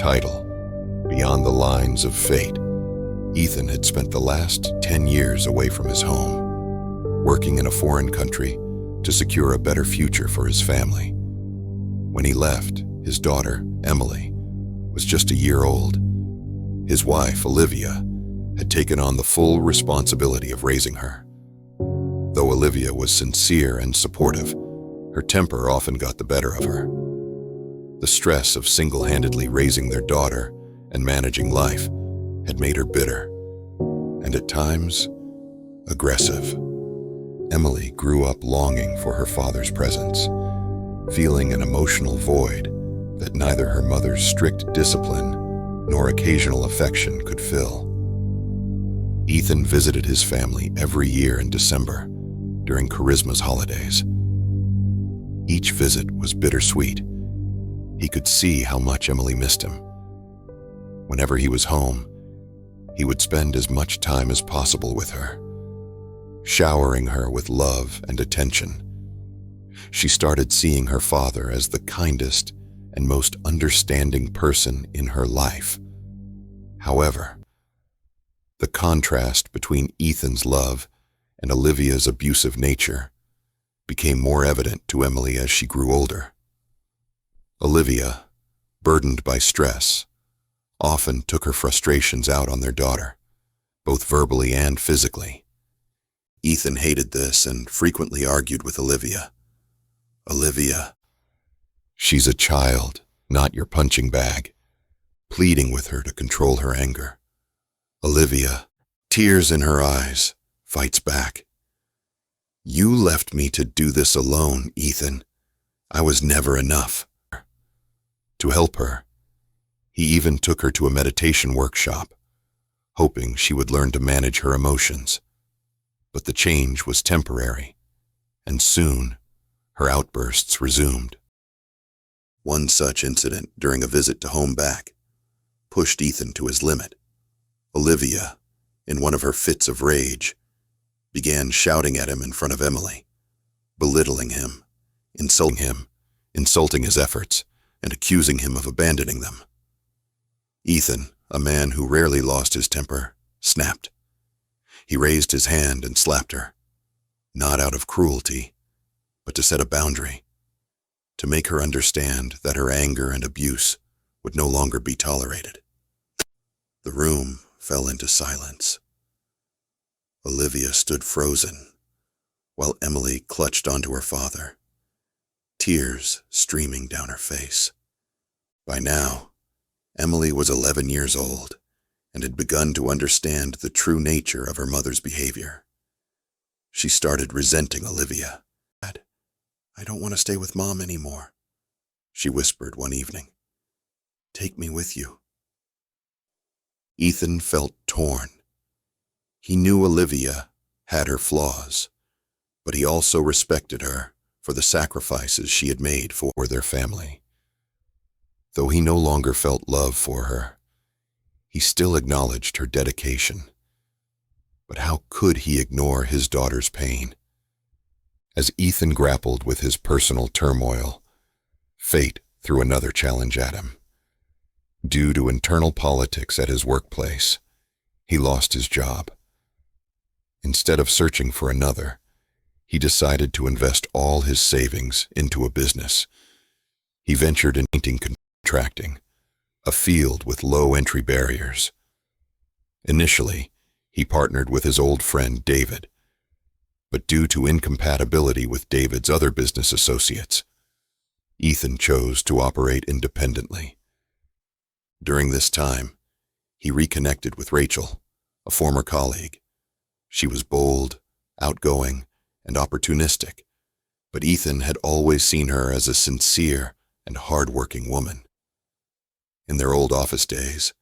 title, Beyond the Lines of Fate, Ethan had spent the last 10 years away from his home, working in a foreign country to secure a better future for his family. When he left, his daughter, Emily, was just a year old. His wife, Olivia, had taken on the full responsibility of raising her. Though Olivia was sincere and supportive, her temper often got the better of her. The stress of single-handedly raising their daughter and managing life had made her bitter, and at times, aggressive. Emily grew up longing for her father's presence, feeling an emotional void that neither her mother's strict discipline nor occasional affection could fill. Ethan visited his family every year in December during Charisma's holidays. Each visit was bittersweet. He could see how much Emily missed him. Whenever he was home, he would spend as much time as possible with her, showering her with love and attention. She started seeing her father as the kindest and most understanding person in her life. However, the contrast between Ethan's love and Olivia's abusive nature became more evident to Emily as she grew older. Olivia, burdened by stress, often took her frustrations out on their daughter, both verbally and physically. Ethan hated this and frequently argued with Olivia. "Olivia, she's a child, not your punching bag," pleading with her to control her anger. Olivia, tears in her eyes, fights back. "You left me to do this alone, Ethan. I was never enough." To help her, he even took her to a meditation workshop, hoping she would learn to manage her emotions. But the change was temporary, and soon her outbursts resumed. One such incident during a visit to Home Back pushed Ethan to his limit. Olivia, in one of her fits of rage, began shouting at him in front of Emily, belittling him, insulting his efforts, and accusing him of abandoning them. Ethan, a man who rarely lost his temper, snapped. He raised his hand and slapped her, not out of cruelty, but to set a boundary, to make her understand that her anger and abuse would no longer be tolerated. The room fell into silence. Olivia stood frozen, while Emily clutched onto her father, tears streaming down her face. By now, Emily was 11 years old and had begun to understand the true nature of her mother's behavior. She started resenting Olivia. "Dad, I don't want to stay with Mom anymore," she whispered one evening. "Take me with you." Ethan felt torn. He knew Olivia had her flaws, but he also respected her for the sacrifices she had made for their family. Though he no longer felt love for her, he still acknowledged her dedication. But how could he ignore his daughter's pain? As Ethan grappled with his personal turmoil, fate threw another challenge at him. Due to internal politics at his workplace, he lost his job. Instead of searching for another, he decided to invest all his savings into a business. He ventured in painting contracting, a field with low entry barriers. Initially, he partnered with his old friend David, but due to incompatibility with David's other business associates, Ethan chose to operate independently. During this time, he reconnected with Rachel, a former colleague. She was bold, outgoing, and opportunistic, but Ethan had always seen her as a sincere and hard-working woman. In their old office days,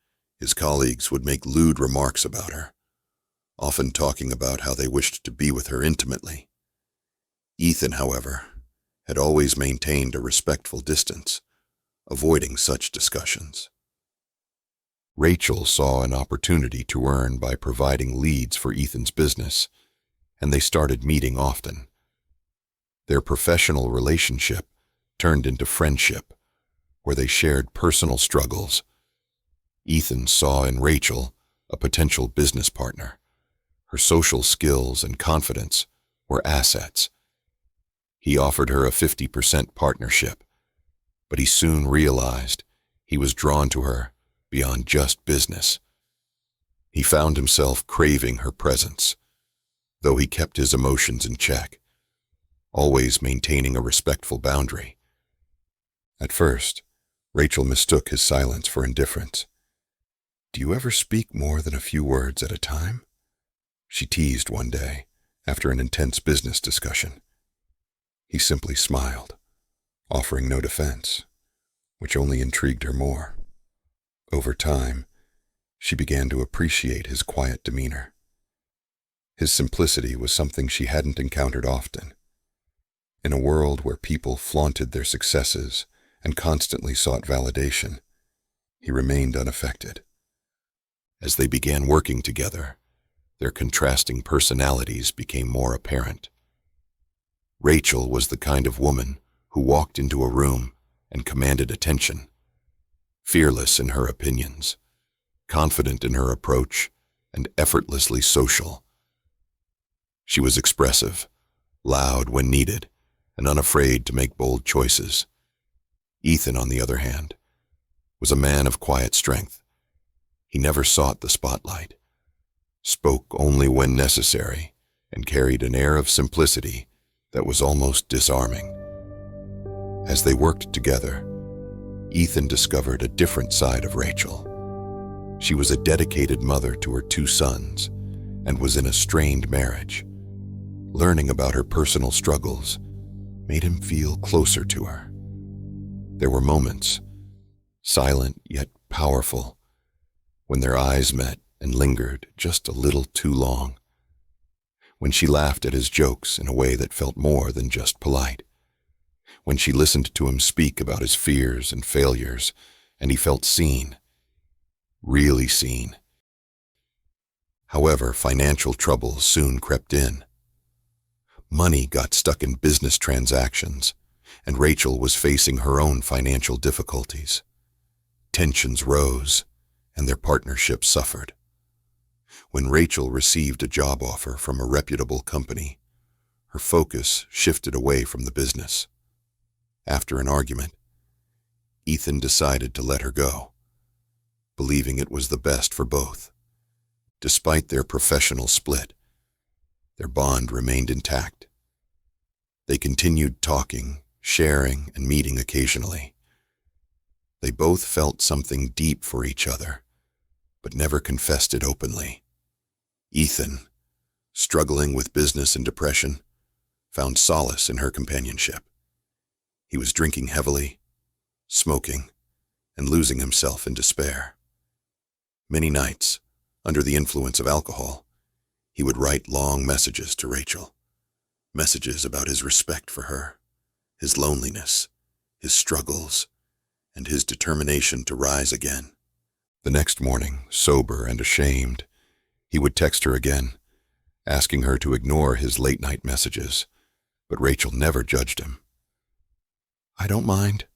his colleagues would make lewd remarks about her, often talking about how they wished to be with her intimately. Ethan, however, had always maintained a respectful distance, avoiding such discussions. Rachel saw an opportunity to earn by providing leads for Ethan's business, and they started meeting often. Their professional relationship turned into friendship, where they shared personal struggles Ethan saw in Rachel a potential business partner. Her social skills and confidence were assets. He offered her a 50% partnership, but he soon realized he was drawn to her beyond just business. He found himself craving her presence, though he kept his emotions in check, always maintaining a respectful boundary. At first, Rachel mistook his silence for indifference. "Do you ever speak more than a few words at a time?" she teased one day after an intense business discussion. He simply smiled, offering no defense, which only intrigued her more. Over time, she began to appreciate his quiet demeanor. His simplicity was something she hadn't encountered often. In a world where people flaunted their successes and constantly sought validation, he remained unaffected. As they began working together, their contrasting personalities became more apparent. Rachel was the kind of woman who walked into a room and commanded attention, fearless in her opinions, confident in her approach, and effortlessly social. She was expressive, loud when needed, and unafraid to make bold choices. Ethan, on the other hand, was a man of quiet strength. He never sought the spotlight, spoke only when necessary, and carried an air of simplicity that was almost disarming. As they worked together, Ethan discovered a different side of Rachel. She was a dedicated mother to her 2 sons and was in a strained marriage. Learning about her personal struggles made him feel closer to her. There were moments, silent yet powerful, when their eyes met and lingered just a little too long. When she laughed at his jokes in a way that felt more than just polite. When she listened to him speak about his fears and failures, and he felt seen, really seen. However, financial troubles soon crept in. Money got stuck in business transactions, and Rachel was facing her own financial difficulties. Tensions rose, and their partnership suffered. When Rachel received a job offer from a reputable company, her focus shifted away from the business. After an argument, Ethan decided to let her go, believing it was the best for both. Despite their professional split, their bond remained intact. They continued talking, sharing, and meeting occasionally. They both felt something deep for each other, but never confessed it openly. Ethan, struggling with business and depression, found solace in her companionship. He was drinking heavily, smoking, and losing himself in despair. Many nights, under the influence of alcohol, he would write long messages to Rachel, messages about his respect for her, his loneliness, his struggles, and his determination to rise again. The next morning, sober and ashamed, he would text her again, asking her to ignore his late-night messages, but Rachel never judged him. "I don't mind,"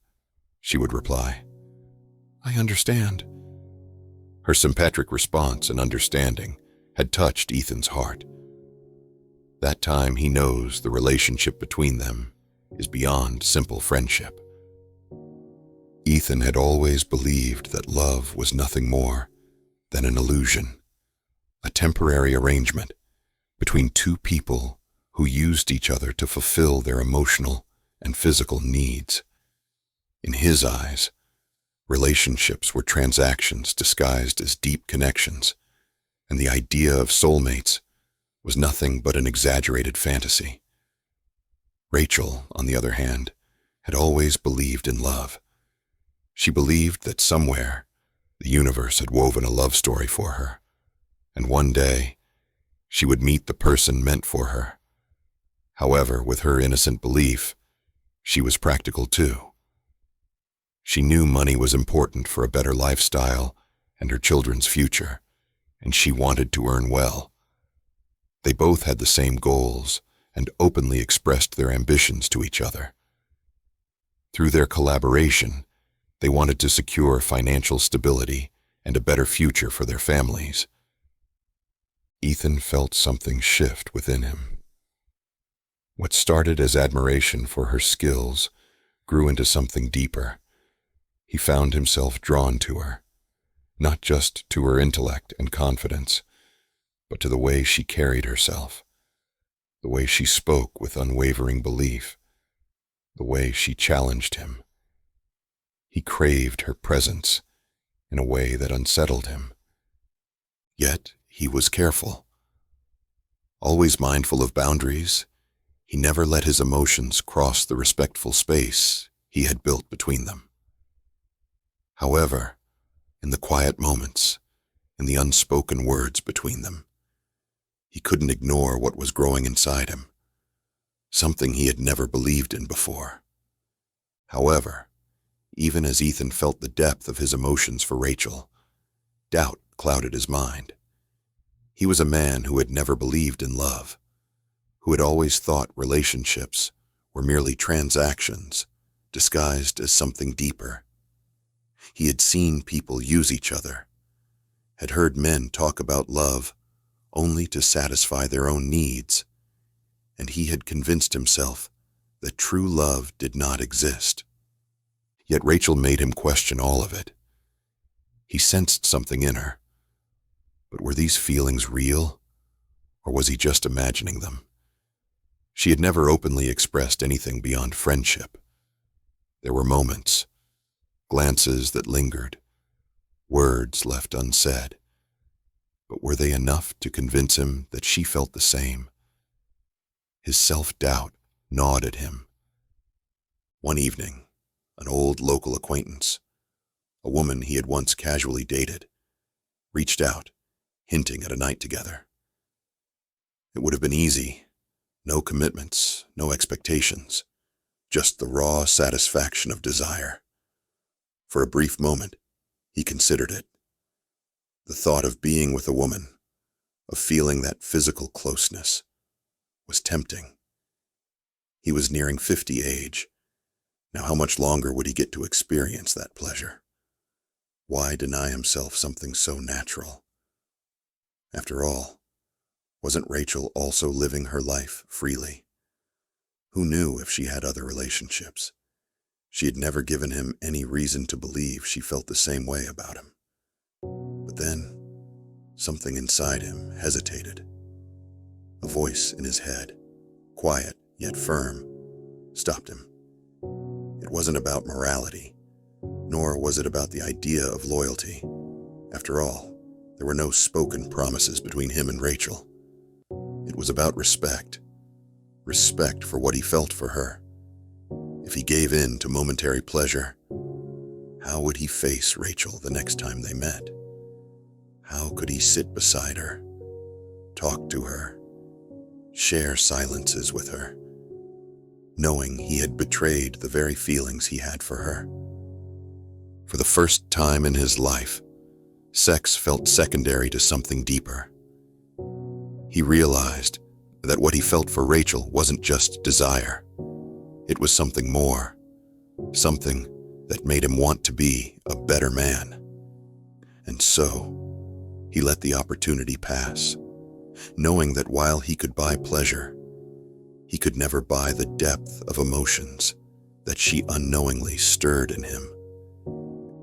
she would reply. "I understand." Her sympathetic response and understanding had touched Ethan's heart. That time he knows the relationship between them is beyond simple friendship. Ethan had always believed that love was nothing more than an illusion, a temporary arrangement between 2 people who used each other to fulfill their emotional and physical needs. In his eyes, relationships were transactions disguised as deep connections, and the idea of soulmates was nothing but an exaggerated fantasy. Rachel, on the other hand, had always believed in love. She believed that somewhere the universe had woven a love story for her, and one day she would meet the person meant for her. However, with her innocent belief, she was practical too. She knew money was important for a better lifestyle and her children's future, and she wanted to earn well. They both had the same goals and openly expressed their ambitions to each other. Through their collaboration, they wanted to secure financial stability and a better future for their families. Ethan felt something shift within him. What started as admiration for her skills grew into something deeper. He found himself drawn to her, not just to her intellect and confidence, but to the way she carried herself, the way she spoke with unwavering belief, the way she challenged him. He craved her presence in a way that unsettled him. Yet he was careful. Always mindful of boundaries, he never let his emotions cross the respectful space he had built between them. However, in the quiet moments, in the unspoken words between them, he couldn't ignore what was growing inside him, something he had never believed in before. However, even as Ethan felt the depth of his emotions for Rachel, doubt clouded his mind. He was a man who had never believed in love, who had always thought relationships were merely transactions disguised as something deeper. He had seen people use each other, had heard men talk about love only to satisfy their own needs, and he had convinced himself that true love did not exist. Yet Rachel made him question all of it. He sensed something in her, but were these feelings real, or was he just imagining them? She had never openly expressed anything beyond friendship. There were moments, glances that lingered, words left unsaid. But were they enough to convince him that she felt the same? His self-doubt gnawed at him. One evening, an old local acquaintance, a woman he had once casually dated, reached out, hinting at a night together. It would have been easy. No commitments, no expectations, just the raw satisfaction of desire. For a brief moment, he considered it. The thought of being with a woman, of feeling that physical closeness, was tempting. He was nearing 50 age. Now how much longer would he get to experience that pleasure? Why deny himself something so natural? After all, wasn't Rachel also living her life freely? Who knew if she had other relationships? She had never given him any reason to believe she felt the same way about him. But then, something inside him hesitated. A voice in his head, quiet yet firm, stopped him. It wasn't about morality, nor was it about the idea of loyalty. After all, there were no spoken promises between him and Rachel. It was about respect. Respect for what he felt for her. If he gave in to momentary pleasure, how would he face Rachel the next time they met? How could he sit beside her, talk to her, share silences with her, knowing he had betrayed the very feelings he had for her? For the first time in his life, sex felt secondary to something deeper. He realized that what he felt for Rachel wasn't just desire. It was something more, something that made him want to be a better man. And so, he let the opportunity pass, knowing that while he could buy pleasure, he could never buy the depth of emotions that she unknowingly stirred in him.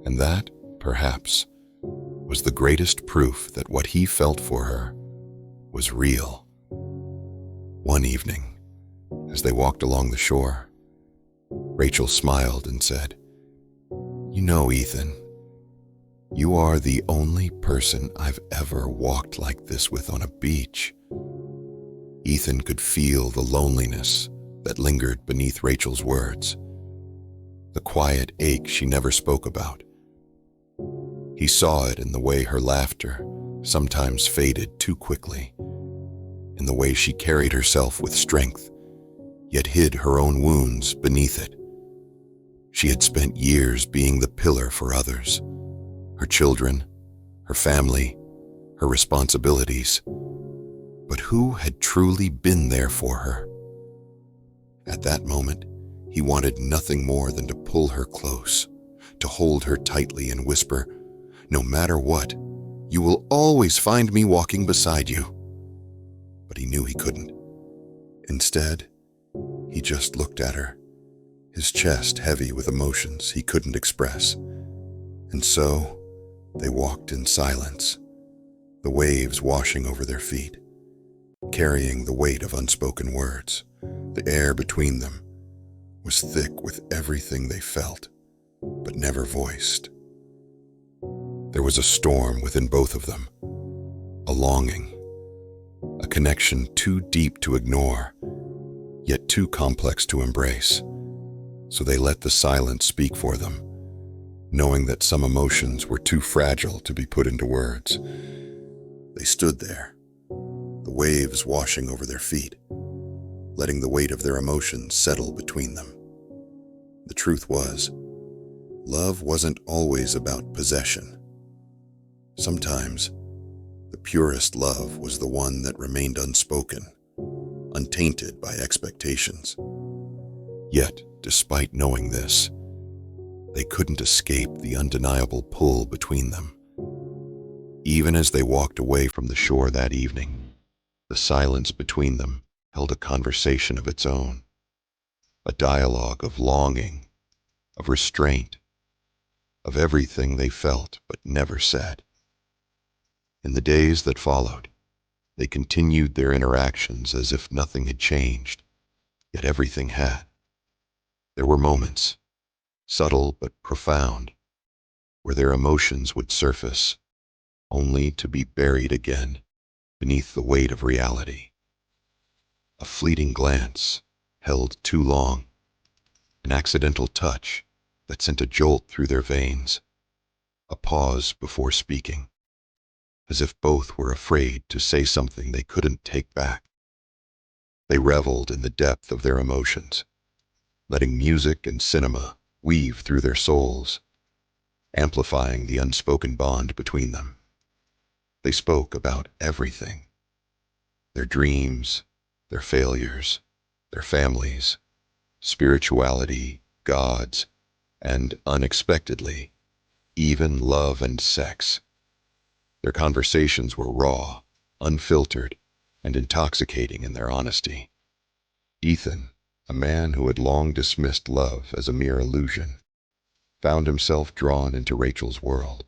And that, perhaps, was the greatest proof that what he felt for her was real. One evening, as they walked along the shore, Rachel smiled and said, "You know, Ethan, you are the only person I've ever walked like this with on a beach." Ethan could feel the loneliness that lingered beneath Rachel's words, the quiet ache she never spoke about. He saw it in the way her laughter sometimes faded too quickly, in the way she carried herself with strength, yet hid her own wounds beneath it. She had spent years being the pillar for others, her children, her family, her responsibilities. But who had truly been there for her? At that moment, he wanted nothing more than to pull her close, to hold her tightly and whisper, No matter what, you will always find me walking beside you." But he knew he couldn't. Instead, he just looked at her, his chest heavy with emotions he couldn't express. And so, they walked in silence, the waves washing over their feet, carrying the weight of unspoken words. The air between them was thick with everything they felt, but never voiced. There was a storm within both of them, a longing, a connection too deep to ignore, yet too complex to embrace. So they let the silence speak for them, knowing that some emotions were too fragile to be put into words. They stood there, the waves washing over their feet, letting the weight of their emotions settle between them. The truth was, love wasn't always about possession. Sometimes, the purest love was the one that remained unspoken, untainted by expectations. Yet, despite knowing this, they couldn't escape the undeniable pull between them. Even as they walked away from the shore that evening, the silence between them held a conversation of its own, a dialogue of longing, of restraint, of everything they felt but never said. In the days that followed, they continued their interactions as if nothing had changed, yet everything had. There were moments, subtle but profound, where their emotions would surface, only to be buried again beneath the weight of reality. A fleeting glance, held too long, an accidental touch that sent a jolt through their veins, a pause before speaking, as if both were afraid to say something they couldn't take back. They reveled in the depth of their emotions, letting music and cinema weave through their souls, amplifying the unspoken bond between them. They spoke about everything: their dreams, their failures, their families, spirituality, gods, and unexpectedly, even love and sex. Their conversations were raw, unfiltered, and intoxicating in their honesty. Ethan, a man who had long dismissed love as a mere illusion, found himself drawn into Rachel's world,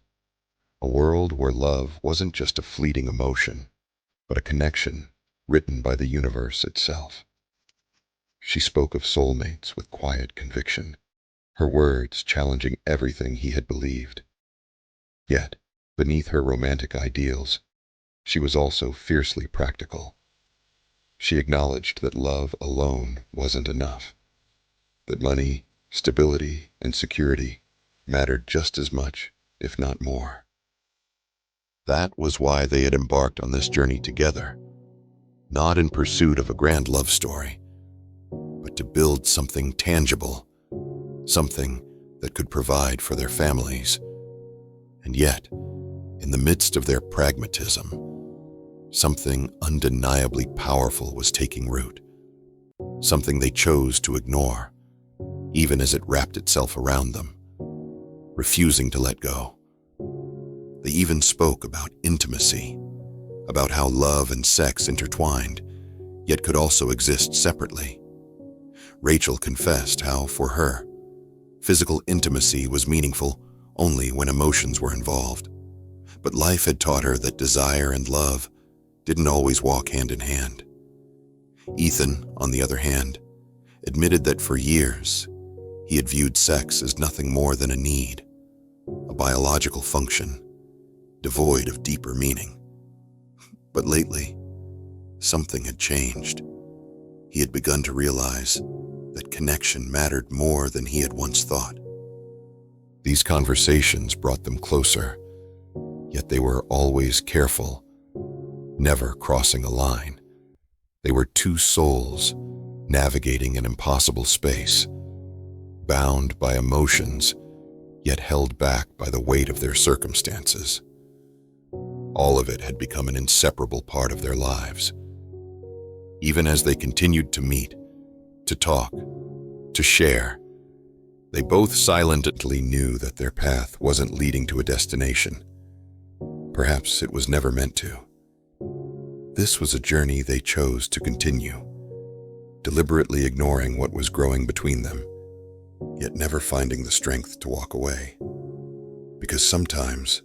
a world where love wasn't just a fleeting emotion, but a connection written by the universe itself. She spoke of soulmates with quiet conviction, her words challenging everything he had believed. Yet, beneath her romantic ideals, she was also fiercely practical. She acknowledged that love alone wasn't enough, that money, stability, and security mattered just as much, if not more. That was why they had embarked on this journey together, not in pursuit of a grand love story, but to build something tangible, something that could provide for their families. And yet, in the midst of their pragmatism, something undeniably powerful was taking root, something they chose to ignore, even as it wrapped itself around them, refusing to let go. They even spoke about intimacy, about how love and sex intertwined, yet could also exist separately. Rachel confessed how, for her, physical intimacy was meaningful only when emotions were involved. But life had taught her that desire and love didn't always walk hand in hand. Ethan, on the other hand, admitted that for years, he had viewed sex as nothing more than a need, a biological function, devoid of deeper meaning. But lately, something had changed. He had begun to realize that connection mattered more than he had once thought. These conversations brought them closer, yet they were always careful, never crossing a line. They were two souls navigating an impossible space, bound by emotions, yet held back by the weight of their circumstances. All of it had become an inseparable part of their lives. Even as they continued to meet, to talk, to share, they both silently knew that their path wasn't leading to a destination. Perhaps it was never meant to. This was a journey they chose to continue, deliberately ignoring what was growing between them, yet never finding the strength to walk away. Because sometimes,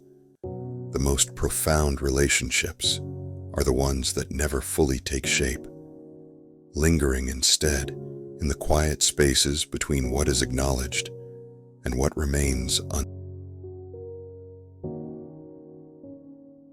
the most profound relationships are the ones that never fully take shape, lingering instead in the quiet spaces between what is acknowledged and what remains unspoken.